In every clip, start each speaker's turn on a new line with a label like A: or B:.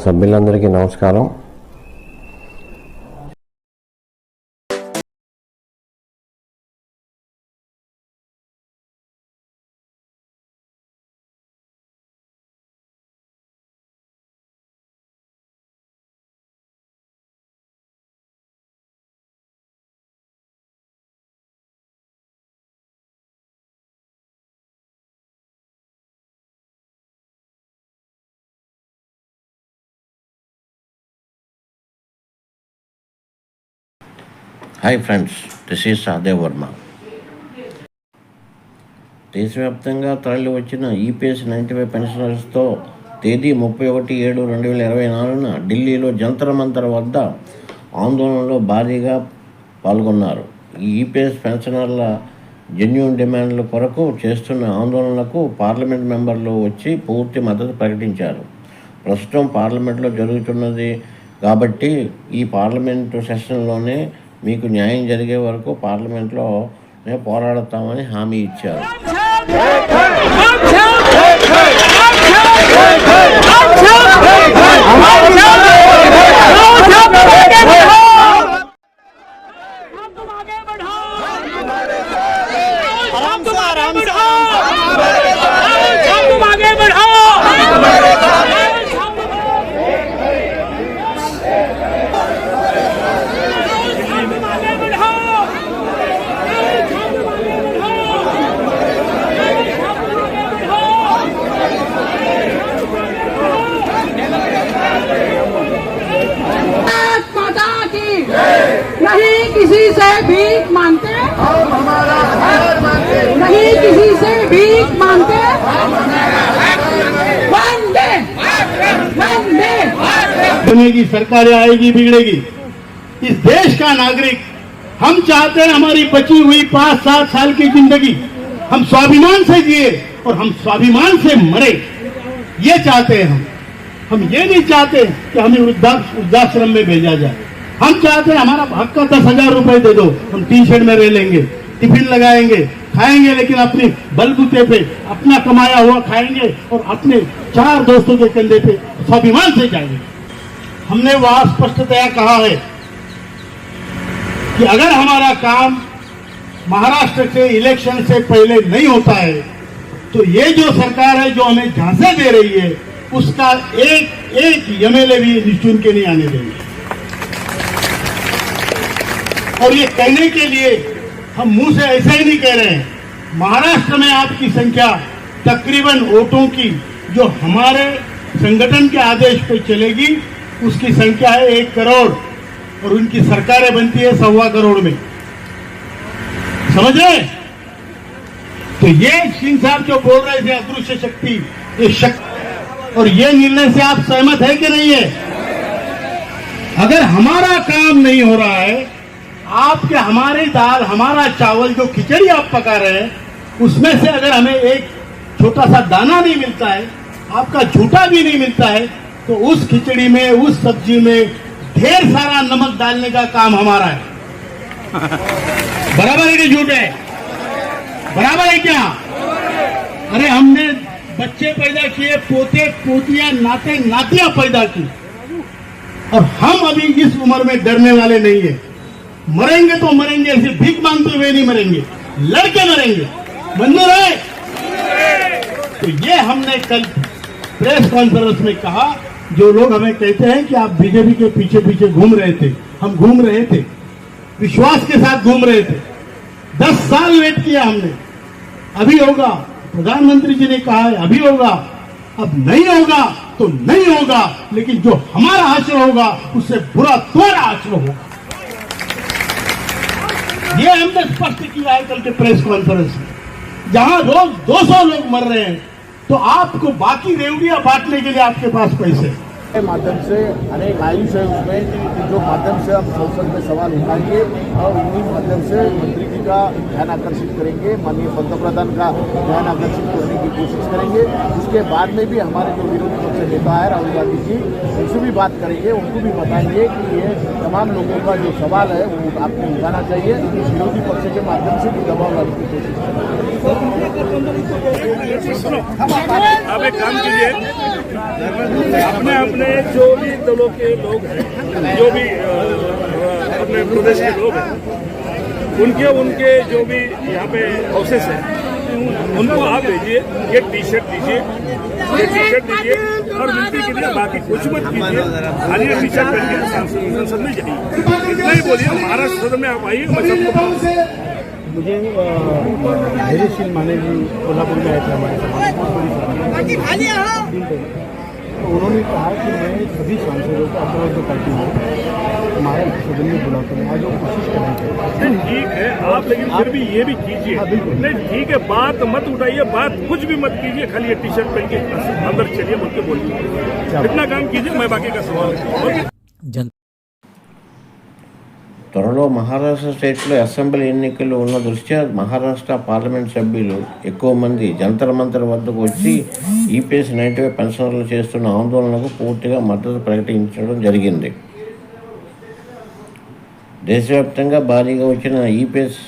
A: సభ్యులందరికీ నమస్కారం.
B: Hi friends, this is Sahadev Varma. దేశవ్యాప్తంగా తరలి వచ్చిన ఈపీఎస్ 95 పెన్షనర్స్తో తేదీ 31/7/2024 ఢిల్లీలో జంతర్ మంతర్ వద్ద ఆందోళనలో భారీగా పాల్గొన్నారు. ఈ ఈపీఎస్ పెన్షనర్ల జెన్యూన్ డిమాండ్ల కొరకు చేస్తున్న ఆందోళనలకు పార్లమెంట్ మెంబర్లు వచ్చి పూర్తి మద్దతు ప్రకటించారు. ప్రస్తుతం పార్లమెంట్లో జరుగుతున్నది కాబట్టి ఈ పార్లమెంటు సెషన్లోనే మీకు న్యాయం జరిగే వరకు పార్లమెంట్లోనే పోరాడతామని హామీ ఇచ్చారు.
C: नहीं किसी से भीख मांगते, नहीं किसी से भीख मांगते, वंदे वंदे।
D: बनेगी सरकारें, आएगी बिगड़ेगी। इस देश का नागरिक हम चाहते हैं हमारी बची हुई 5-7 साल की जिंदगी हम स्वाभिमान से जिए और हम स्वाभिमान से मरे, ये चाहते हैं हम ये नहीं चाहते कि हमें वृद्धाश्रम में भेजा जाए। हम चाहते हैं हमारा हक का 10,000 रुपए दे दो, हम टीन शेड में रह लेंगे, टिफिन लगाएंगे, खाएंगे, लेकिन अपनी बलबूते पे अपना कमाया हुआ खाएंगे और अपने 4 दोस्तों के कंधे पे स्वाभिमान से जाएंगे। हमने वहां स्पष्टतया कहा है कि अगर हमारा काम महाराष्ट्र के इलेक्शन से पहले नहीं होता है तो ये जो सरकार है जो हमें झांसे दे रही है उसका एक एमएलए भी निचुन के नहीं आने देंगे। और ये कहने के लिए हम मुंह से ऐसा ही नहीं कह रहे हैं। महाराष्ट्र में आपकी संख्या तकरीबन वोटों की जो हमारे संगठन के आदेश पे चलेगी उसकी संख्या है 1 करोड़ और उनकी सरकारें बनती है 1.25 करोड़ में, समझ रहे? तो ये सिंह साहब जो बोल रहे थे अदृश्य शक्ति, ये शक्ति और ये निर्णय से आप सहमत है कि नहीं है? अगर हमारा काम नहीं हो रहा है, आपके हमारी दाल हमारा चावल जो खिचड़ी आप पका रहे हैं उसमें से अगर हमें एक छोटा सा दाना नहीं मिलता है, आपका झूठा भी नहीं मिलता है, तो उस खिचड़ी में उस सब्जी में ढेर सारा नमक डालने का काम हमारा है। बराबर है कि झूठ है? बराबर है क्या? अरे हमने बच्चे पैदा किए, पोते पोतियां नाते नातियां पैदा की और हम अभी इस उम्र में डरने वाले नहीं है। मरेंगे तो मरेंगे, ऐसे भीख मांगते हुए नहीं मरेंगे, लड़के मरेंगे। मंजूर है? तो ये हमने कल प्रेस कॉन्फ्रेंस में कहा। जो लोग हमें कहते हैं कि आप बीजेपी के पीछे पीछे घूम रहे थे, हम घूम रहे थे, विश्वास के साथ घूम रहे थे। 10 साल वेट किया हमने, अभी होगा। प्रधानमंत्री जी ने कहा है अभी होगा, अब नहीं होगा तो नहीं होगा, लेकिन जो हमारा हासिल होगा उससे बुरा तुम्हारा हासिल होगा। ये हमने स्पष्ट किया है कल के प्रेस कॉन्फ्रेंस में। जहां रोज 200 लोग मर रहे हैं तो आपको बाकी रेवड़ियां बांटने के लिए आपके पास पैसे
E: माध्यम से अनेक आयुष है उसमें, जो माध्यम से हम संसद में सवाल उठाएंगे और उन्हीं माध्यम से मंत्री जी का ध्यान आकर्षित करेंगे, माननीय पंतप्रधान का ध्यान आकर्षित करने की कोशिश करेंगे। उसके बाद में भी हमारे जो विरोधी पक्ष नेता है राहुल गांधी जी, उनसे भी बात करेंगे, उनको भी बताएंगे कि ये तमाम लोगों का जो सवाल है वो आपको उठाना चाहिए। विरोधी पक्ष के माध्यम से भी दबाव लाने की कोशिश करेंगे।
F: आप एक काम कीजिए,
A: अपने अपने जो भी दलों के लोग हैं, जो भी अपने प्रदेश के लोग हैं, उनके जो भी यहाँ पे हाउसेस हैं, उनको आप भेजिए, ये टी शर्ट दीजिए और मिलती के लिए बाकी कुछ मत कीजिए, खाली टी शर्ट पहन के संसद में जाइए, इतना ही बोलिए। महाराष्ट्र सदन में आप आइए, मैं सबको
F: मुझे धैर्यशील माने जी कोल्हापुर में आए थे हमारे समाज तो उन्होंने कहा कि मैं सभी सांसदों को अपना जो पार्टी है हमारे सदन में बुलाकर आज वो कोशिश करनी चाहिए।
A: ठीक है आप, लेकिन फिर भी ये भी कीजिए। नहीं ठीक है, बात मत उठाइए, बात कुछ भी मत कीजिए, खाली ये टी शर्ट पहन के अंदर चलिए, बोल के बोलिए, इतना काम कीजिए। मैं बाकी का सवाल
B: త్వరలో మహారాష్ట్ర స్టేట్లో అసెంబ్లీ ఎన్నికలు ఉన్న దృష్ట్యా మహారాష్ట్ర పార్లమెంట్ సభ్యులు ఎక్కువ మంది జంతర్ మంతర్ వద్దకు వచ్చి ఈపీఎస్ 95 పెన్షనర్లు చేస్తున్న ఆందోళనకు పూర్తిగా మద్దతు ప్రకటించడం జరిగింది. దేశవ్యాప్తంగా భారీగా వచ్చిన ఈపీఎస్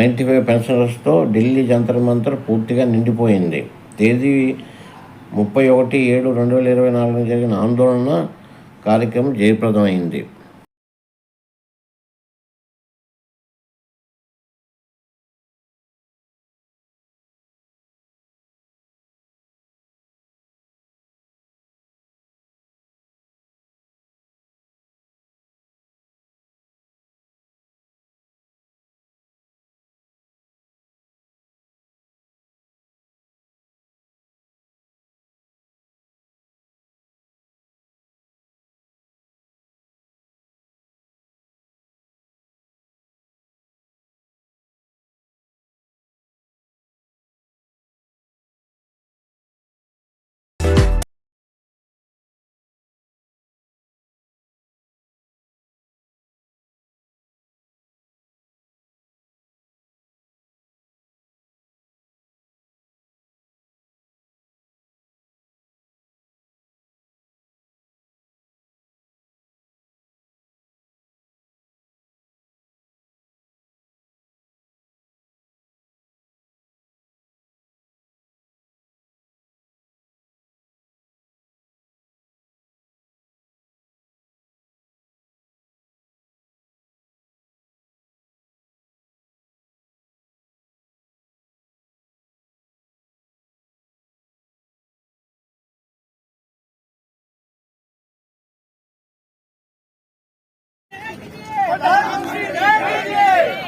B: 95 పెన్షనర్స్తో ఢిల్లీ జంతర్ మంతర్ పూర్తిగా నిండిపోయింది. తేదీ 31/7/2024 జరిగిన ఆందోళన కార్యక్రమం జయప్రదమైంది.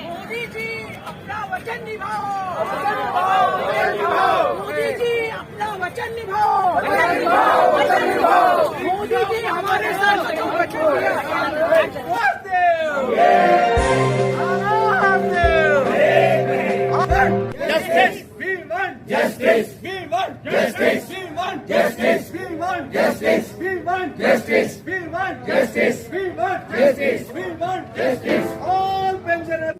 G: मोदी जी अपना वचन निभाओ, मोदी जी अपना वचन निभाओ, मोदी जी हमारे साथ वचन
A: Justice! We want justice! We want justice! We want justice! We want justice! We want justice! We want justice! We want justice! We want justice! All pensioners.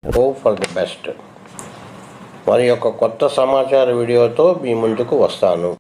B: Go for the best. మరి ఒక కొత్త సమాచార వీడియోతో మీ ముందుకు వస్తాను.